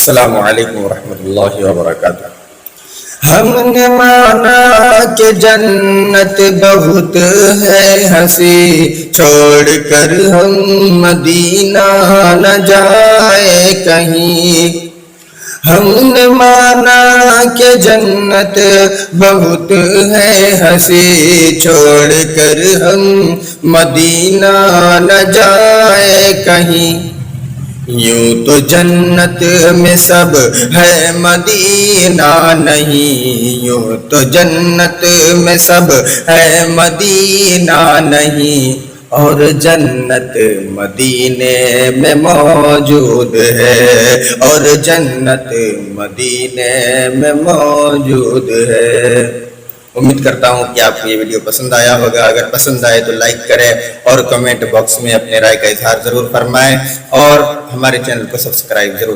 السلام علیکم ورحمۃ اللہ وبرکاتہ۔ ہم نے مانا کہ جنت بہت ہے ہنسی، چھوڑ کر ہم مدینہ نہ جائے کہیں۔ ہم نے مانا کہ جنت بہت ہے ہنسی، چھوڑ کر ہم مدینہ نہ جائے کہیں۔ یوں تو جنت میں سب ہے مدینہ نہیں، یوں تو جنت میں سب ہے مدینہ نہیں، اور جنت مدینے میں موجود ہے، اور جنت مدینے میں موجود ہے۔ امید کرتا ہوں کہ آپ کو یہ ویڈیو پسند آیا ہوگا۔ اگر پسند آئے تو لائک کریں اور کمنٹ باکس میں اپنے رائے کا اظہار ضرور فرمائیں، اور ہمارے چینل کو سبسکرائب ضرور